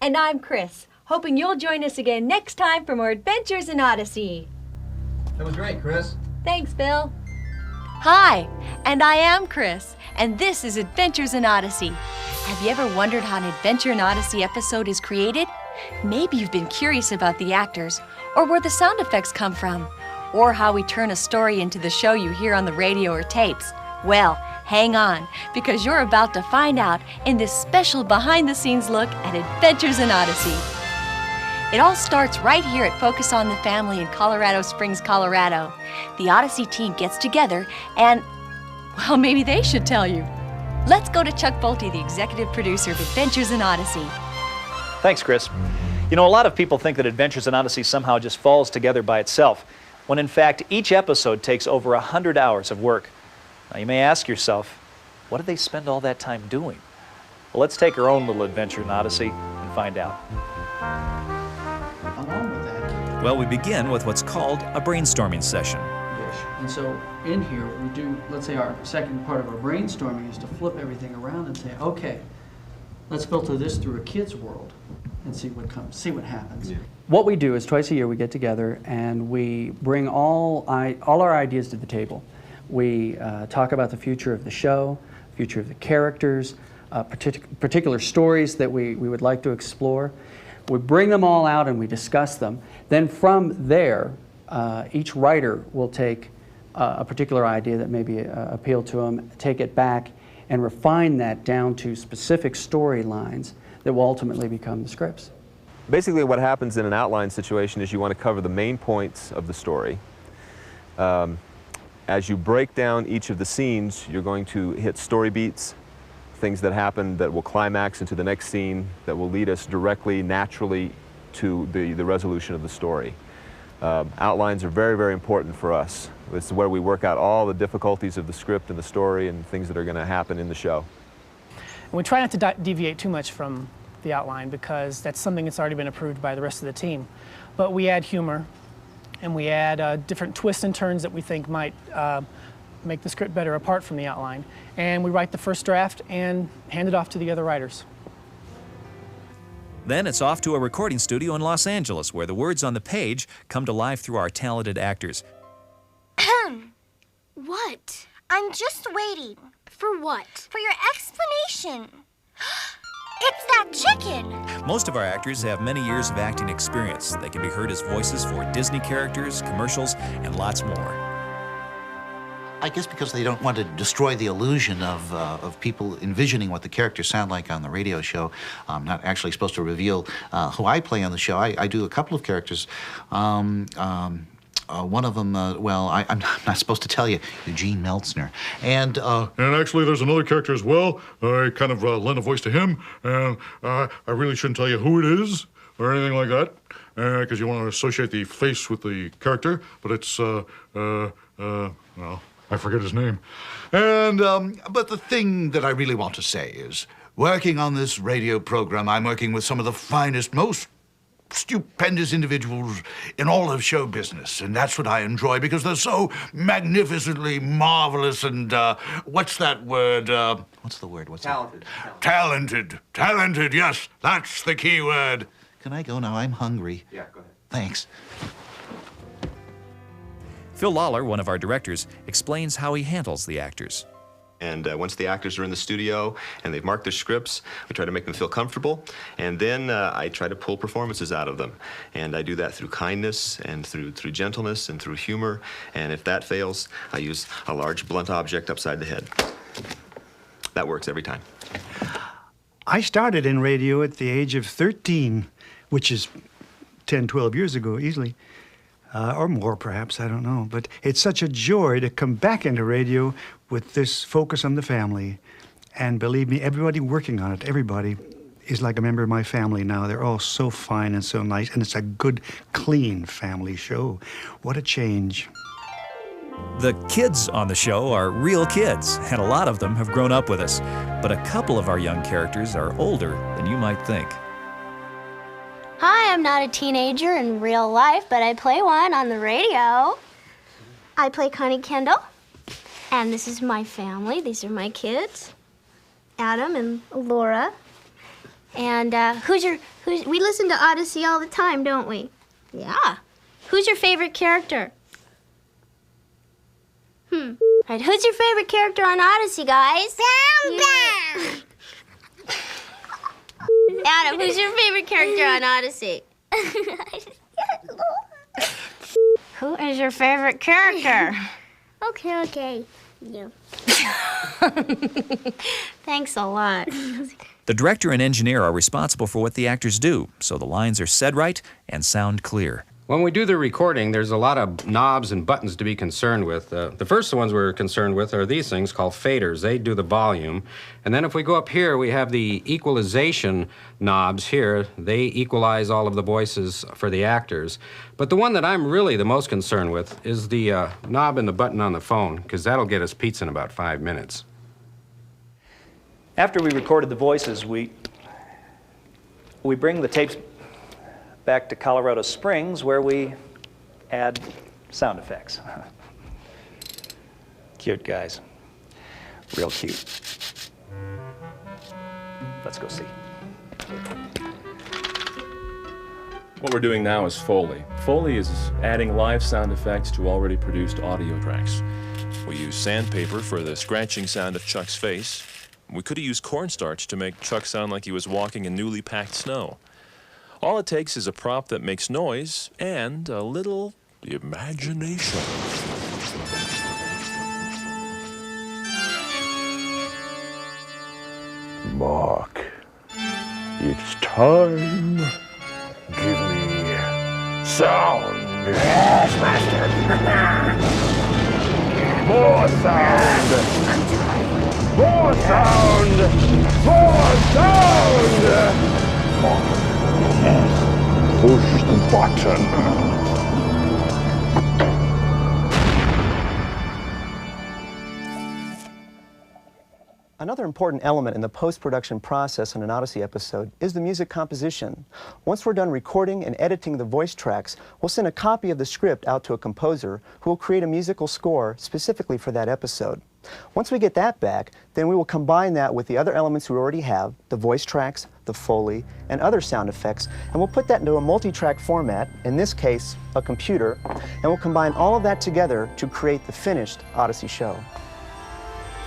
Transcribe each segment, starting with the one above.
And I'm Chris, hoping you'll join us again next time for more Adventures in Odyssey. That was great, Chris. Thanks, Bill. Hi, and I am Chris, and this is Adventures in Odyssey. Have you ever wondered how an Adventure in Odyssey episode is created? Maybe you've been curious about the actors, or where the sound effects come from, or how we turn a story into the show you hear on the radio or tapes. Well, hang on, because you're about to find out in this special behind-the-scenes look at Adventures in Odyssey. It all starts right here at Focus on the Family in Colorado Springs, Colorado. The Odyssey team gets together and, well, maybe they should tell you. Let's go to Chuck Bolte, the executive producer of Adventures in Odyssey. Thanks, Chris. You know, a lot of people think that Adventures in Odyssey somehow just falls together by itself, when in fact each episode takes over 100 hours of work. Now you may ask yourself, what did they spend all that time doing? Well, let's take our own little adventure in Odyssey and find out. Along with that, Well, we begin with what's called a brainstorming session. and so in here we do, let's say our second part of our brainstorming is to flip everything around and say, okay, let's filter this through a kid's world and see what happens. Yeah. What we do is twice a year we get together and we bring all our ideas to the table. We talk about the future of the show, future of the characters, particular stories that we would like to explore. We bring them all out and we discuss them. Then from there, each writer will take a particular idea that maybe appealed to them, take it back, and refine that down to specific storylines that will ultimately become the scripts. Basically what happens in an outline situation is you want to cover the main points of the story. As you break down each of the scenes, you're going to hit story beats, things that happen that will climax into the next scene that will lead us directly, naturally to the resolution of the story. Outlines are very, very important for us. This is where we work out all the difficulties of the script and the story and things that are going to happen in the show. And we try not to deviate too much from the outline because that's something that's already been approved by the rest of the team. But we add humor and we add different twists and turns that we think might make the script better apart from the outline. And we write the first draft and hand it off to the other writers. Then it's off to a recording studio in Los Angeles where the words on the page come to life through our talented actors. What? I'm just waiting. For what? For your explanation. It's that chicken! Most of our actors have many years of acting experience. They can be heard as voices for Disney characters, commercials, and lots more. I guess because they don't want to destroy the illusion of people envisioning what the characters sound like on the radio show. I'm not actually supposed to reveal who I play on the show. I do a couple of characters. One of them, well, I'm not supposed to tell you, Eugene Meltzner. And actually there's another character as well. I kind of lend a voice to him, and I really shouldn't tell you who it is or anything like that, because you want to associate the face with the character, but it's, well, I forget his name. And, but the thing that I really want to say is, working on this radio program, I'm working with some of the finest, most stupendous individuals in all of show business, and that's what I enjoy because they're so magnificently marvelous and, what's that word? What's the word? Talented. Talented, yes, that's the key word. Can I go now? I'm hungry. Yeah, go ahead. Thanks. Phil Lawler, one of our directors, explains how he handles the actors. And once the actors are in the studio and they've marked their scripts, we try to make them feel comfortable. And then I try to pull performances out of them. And I do that through kindness and through gentleness and through humor. And if that fails, I use a large blunt object upside the head. That works every time. I started in radio at the age of 13, which is 10, 12 years ago, easily. Or more, perhaps, I don't know. But it's such a joy to come back into radio with this focus on the family. And believe me, everybody working on it, everybody is like a member of my family now. They're all so fine and so nice, and it's a good, clean family show. What a change. The kids on the show are real kids, and a lot of them have grown up with us. But a couple of our young characters are older than you might think. Hi, I'm not a teenager in real life, but I play one on the radio. I play Connie Kendall, and this is my family. These are my kids, Adam and Laura. And we listen to Odyssey all the time, don't we? Yeah. Who's your favorite character? All right, who's your favorite character on Odyssey, guys? Adam, who's your favorite character on Odyssey? Who is your favorite character? Okay. You. Thanks a lot. The director and engineer are responsible for what the actors do, so the lines are said right and sound clear. When we do the recording, there's a lot of knobs and buttons to be concerned with. The first ones we're concerned with are these things called faders. They do the volume. And then if we go up here, we have the equalization knobs here. They equalize all of the voices for the actors. But the one that I'm really the most concerned with is the knob and the button on the phone, because that'll get us pizza in about 5 minutes. After we recorded the voices, we bring the tapes back to Colorado Springs, where we add sound effects. Cute guys. Real cute. Let's go see. What we're doing now is foley. Foley is adding live sound effects to already produced audio tracks. We use sandpaper for the scratching sound of Chuck's face. We could have used cornstarch to make Chuck sound like he was walking in newly packed snow. All it takes is a prop that makes noise and a little imagination. Mark, it's time. Give me sound. Yes, Master. More sound. More sound. More sound. Push the button. Another important element in the post-production process on an Odyssey episode is the music composition. Once we're done recording and editing the voice tracks, we'll send a copy of the script out to a composer who will create a musical score specifically for that episode. Once we get that back, then we will combine that with the other elements we already have, the voice tracks, the Foley, and other sound effects, and we'll put that into a multi-track format, in this case, a computer, and we'll combine all of that together to create the finished Odyssey show.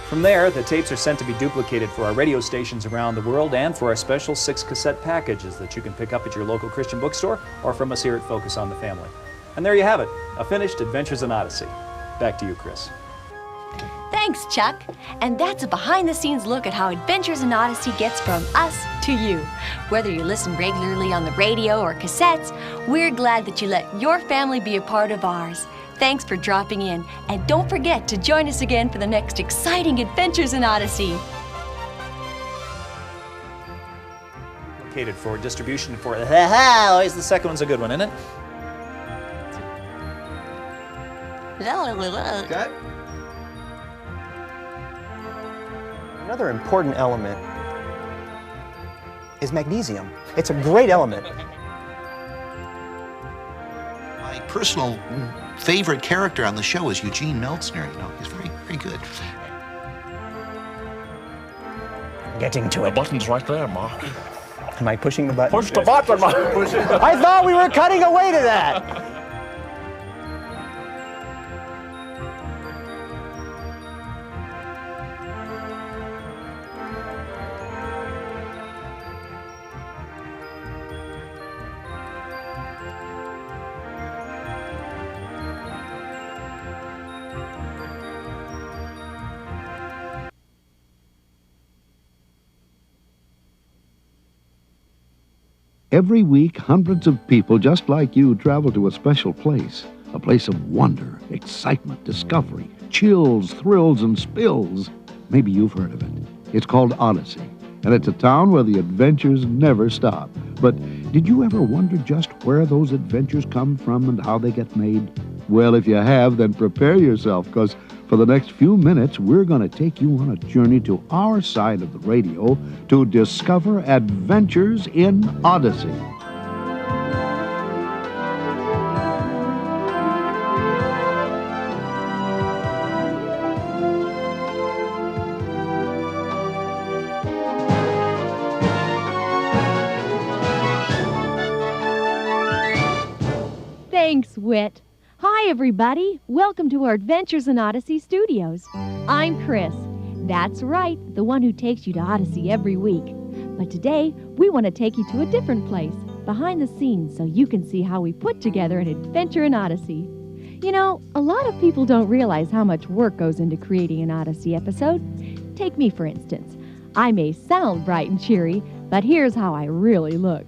From there, the tapes are sent to be duplicated for our radio stations around the world and for our special 6-cassette packages that you can pick up at your local Christian bookstore or from us here at Focus on the Family. And there you have it, a finished Adventures in Odyssey. Back to you, Chris. Thanks, Chuck. And that's a behind-the-scenes look at how Adventures in Odyssey gets from us to you. Whether you listen regularly on the radio or cassettes, we're glad that you let your family be a part of ours. Thanks for dropping in, and don't forget to join us again for the next exciting Adventures in Odyssey. Located for distribution for always the second one's a good one, isn't it? Okay. Another important element is magnesium. It's a great element. My personal favorite character on the show is Eugene Meltzner. You know, he's very, very good. Getting to it. The button's right there, Mark. Am I pushing the button? Push the button, Mark. I thought we were cutting away to that. Every week, hundreds of people just like you travel to a special place. A place of wonder, excitement, discovery, chills, thrills, and spills. Maybe you've heard of it. It's called Odyssey, and it's a town where the adventures never stop. But did you ever wonder just where those adventures come from and how they get made? Well, if you have, then prepare yourself, because for the next few minutes, we're going to take you on a journey to our side of the radio to discover Adventures in Odyssey. Thanks, Whit. Hi, everybody. Welcome to our Adventures in Odyssey studios. I'm Chris. That's right, the one who takes you to Odyssey every week. But today, we want to take you to a different place, behind the scenes, so you can see how we put together an adventure in Odyssey. You know, a lot of people don't realize how much work goes into creating an Odyssey episode. Take me, for instance. I may sound bright and cheery, but here's how I really look.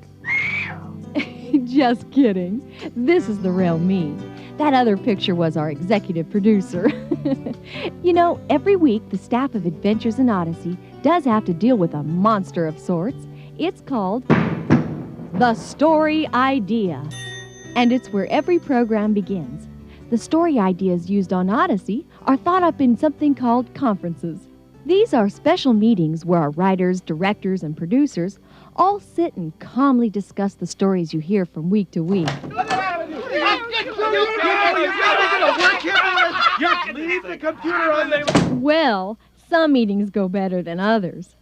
Just kidding. This is the real me. That other picture was our executive producer. You know, every week the staff of Adventures in Odyssey does have to deal with a monster of sorts. It's called the Story Idea. And it's where every program begins. The story ideas used on Odyssey are thought up in something called conferences. These are special meetings where our writers, directors, and producers all sit and calmly discuss the stories you hear from week to week. Well, some meetings go better than others.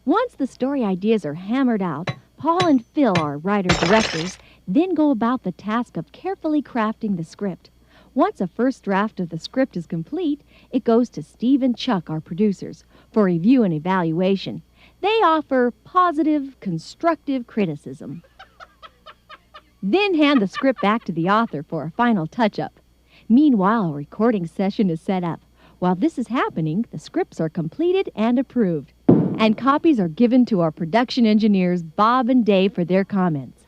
Once the story ideas are hammered out, Paul and Phil, our writer-directors, then go about the task of carefully crafting the script. Once a first draft of the script is complete, it goes to Steve and Chuck, our producers, for review and evaluation. They offer positive, constructive criticism. Then hand the script back to the author for a final touch-up. Meanwhile, a recording session is set up. While this is happening, the scripts are completed and approved, and copies are given to our production engineers, Bob and Dave, for their comments.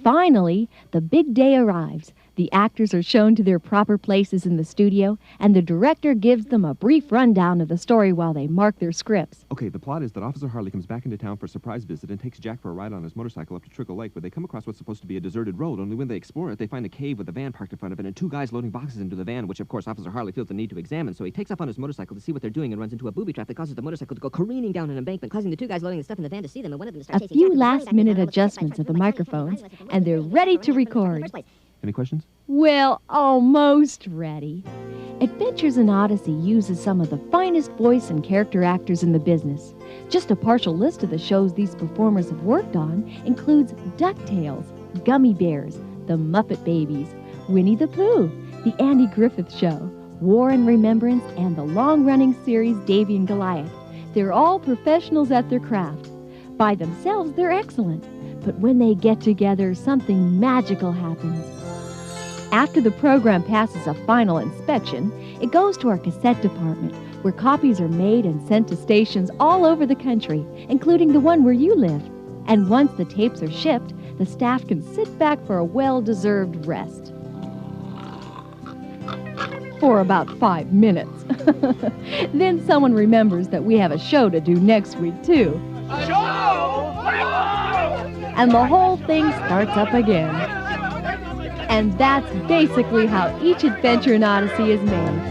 Finally, the big day arrives. The actors are shown to their proper places in the studio, and the director gives them a brief rundown of the story while they mark their scripts. Okay, the plot is that Officer Harley comes back into town for a surprise visit and takes Jack for a ride on his motorcycle up to Trickle Lake, where they come across what's supposed to be a deserted road. Only when they explore it, they find a cave with a van parked in front of it and two guys loading boxes into the van, which, of course, Officer Harley feels the need to examine. So he takes off on his motorcycle to see what they're doing and runs into a booby trap that causes the motorcycle to go careening down an embankment, causing the two guys loading the stuff in the van to see them, and one of them starts A chasing few Jack. last-minute adjustments of the microphones, and they're ready to record. Any questions? Well, almost ready. Adventures in Odyssey uses some of the finest voice and character actors in the business. Just a partial list of the shows these performers have worked on includes DuckTales, Gummy Bears, The Muppet Babies, Winnie the Pooh, The Andy Griffith Show, War and Remembrance, and the long-running series Davy and Goliath. They're all professionals at their craft. By themselves, they're excellent. But when they get together, something magical happens. After the program passes a final inspection, it goes to our cassette department, where copies are made and sent to stations all over the country, including the one where you live. And once the tapes are shipped, the staff can sit back for a well-deserved rest. For about 5 minutes. Then someone remembers that we have a show to do next week, too. And the whole thing starts up again. And that's basically how each adventure in Odyssey is made.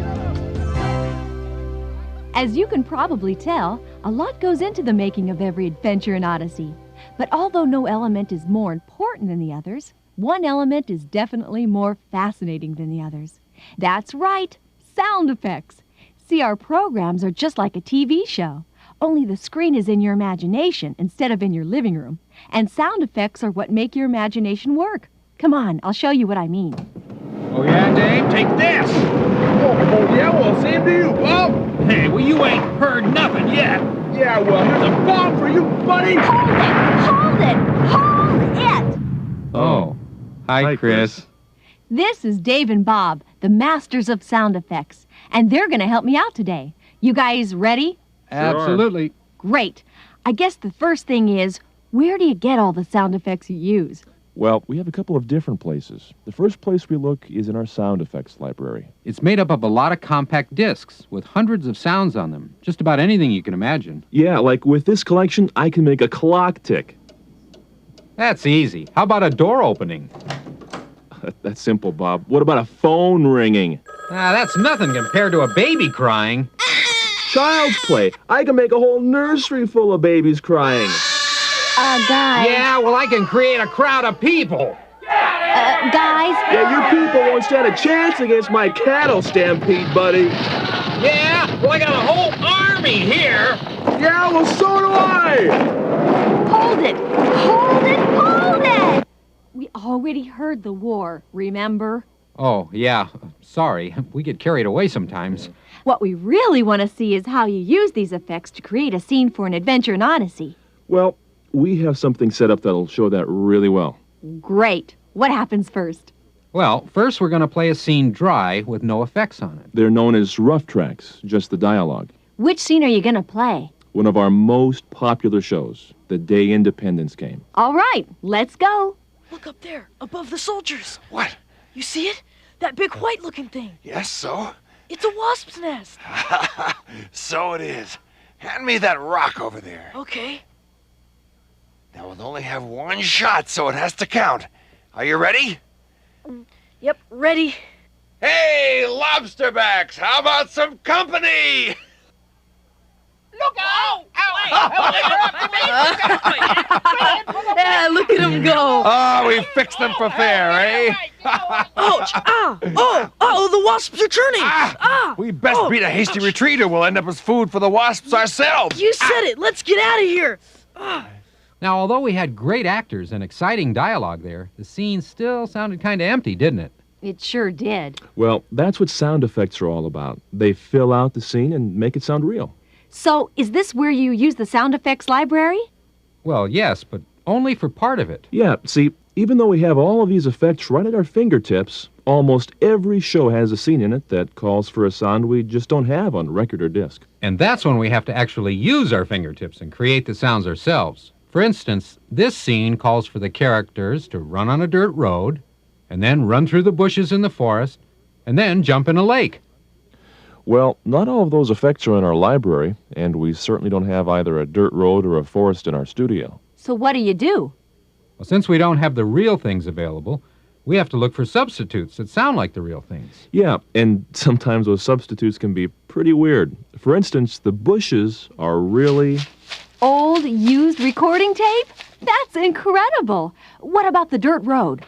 As you can probably tell, a lot goes into the making of every adventure in Odyssey. But although no element is more important than the others, one element is definitely more fascinating than the others. That's right, sound effects. See, our programs are just like a TV show, only the screen is in your imagination instead of in your living room. And sound effects are what make your imagination work. Come on, I'll show you what I mean. Oh, yeah, Dave? Take this! Oh, yeah? Well, same to you, Bob. Hey, well, you ain't heard nothing yet. Yeah, well, here's a bomb for you, buddy. Hold it! Hold it! Oh. Hi, Chris. This is Dave and Bob, the masters of sound effects, and they're going to help me out today. You guys ready? Absolutely. Great. I guess the first thing is, where do you get all the sound effects you use? Well, we have a couple of different places. The first place we look is in our sound effects library. It's made up of a lot of compact discs with hundreds of sounds on them. Just about anything you can imagine. Yeah, like with this collection, I can make a clock tick. That's easy. How about a door opening? That's simple, Bob. What about a phone ringing? That's nothing compared to a baby crying. Child's play. I can make a whole nursery full of babies crying. Guys. Yeah, well, I can create a crowd of people. Guys. Yeah, you people won't stand a chance against my cattle stampede, buddy. Yeah, well, I got a whole army here. Yeah, well, so do I. Hold it! Hold it! Hold it! We already heard the war, remember? Oh, yeah. Sorry. We get carried away sometimes. What we really want to see is how you use these effects to create a scene for an adventure in Odyssey. Well, we have something set up that'll show that really well. Great. What happens first? Well, first we're going to play a scene dry with no effects on it. They're known as rough tracks, just the dialogue. Which scene are you going to play? One of our most popular shows, the day Independence came. All right, let's go. Look up there, above the soldiers. What? You see it? That big white-looking thing. Yes, so? It's a wasp's nest. So it is. Hand me that rock over there. Okay. Now we'll only have one shot, so it has to count. Are you ready? Yep, ready. Hey, lobsterbacks, how about some company? Look out! Yeah, look at him go. Oh, we fixed them for fair, eh? Ouch! Ah! Oh, the wasps are turning! We best beat a hasty retreat or we'll end up as food for the wasps ourselves. You said it! Let's get out of here! Now, although we had great actors and exciting dialogue there, the scene still sounded kind of empty, didn't it? It sure did. Well, that's what sound effects are all about. They fill out the scene and make it sound real. So, is this where you use the sound effects library? Well, yes, but only for part of it. Yeah, see, even though we have all of these effects right at our fingertips, almost every show has a scene in it that calls for a sound we just don't have on record or disc. And that's when we have to actually use our fingertips and create the sounds ourselves. For instance, this scene calls for the characters to run on a dirt road, and then run through the bushes in the forest, and then jump in a lake. Well, not all of those effects are in our library, and we certainly don't have either a dirt road or a forest in our studio. So what do? Well, since we don't have the real things available, we have to look for substitutes that sound like the real things. Yeah, and sometimes those substitutes can be pretty weird. For instance, the bushes are really... Old, used recording tape? That's incredible. What about the dirt road?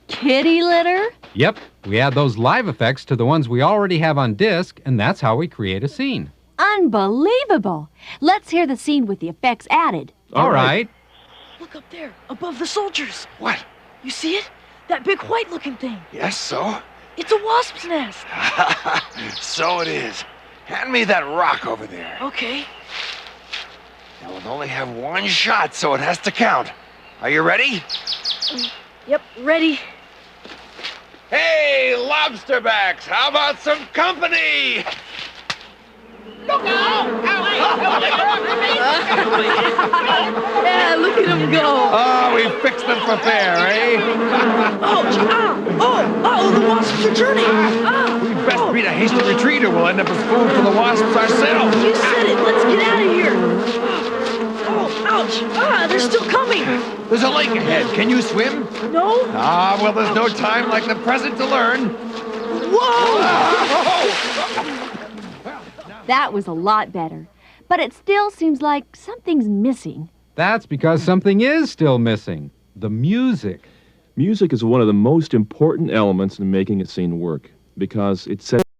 Kitty litter? Yep, we add those live effects to the ones we already have on disc, and that's how we create a scene. Unbelievable. Let's hear the scene with the effects added. All right. Look up there, above the soldiers. What? You see it? That big white-looking thing. Yes, so? It's a wasp's nest. So it is. Hand me that rock over there. Okay. Now we'll only have one shot, so it has to count. Are you ready? Yep, ready. Hey, lobsterbacks, how about some company? Look out! Yeah, look at him go. Oh, we fixed them for fair, eh? Ouch! The wasps are turning. We best beat a hasty retreat or we'll end up as food for the wasps ourselves. You said it. Let's get out of here. Ouch! They're still coming. There's a lake ahead. Can you swim? No. Well, there's no time like the present to learn. Whoa! That was a lot better. But it still seems like something's missing. That's because something is still missing. The music. Music is one of the most important elements in making a scene work, because it sets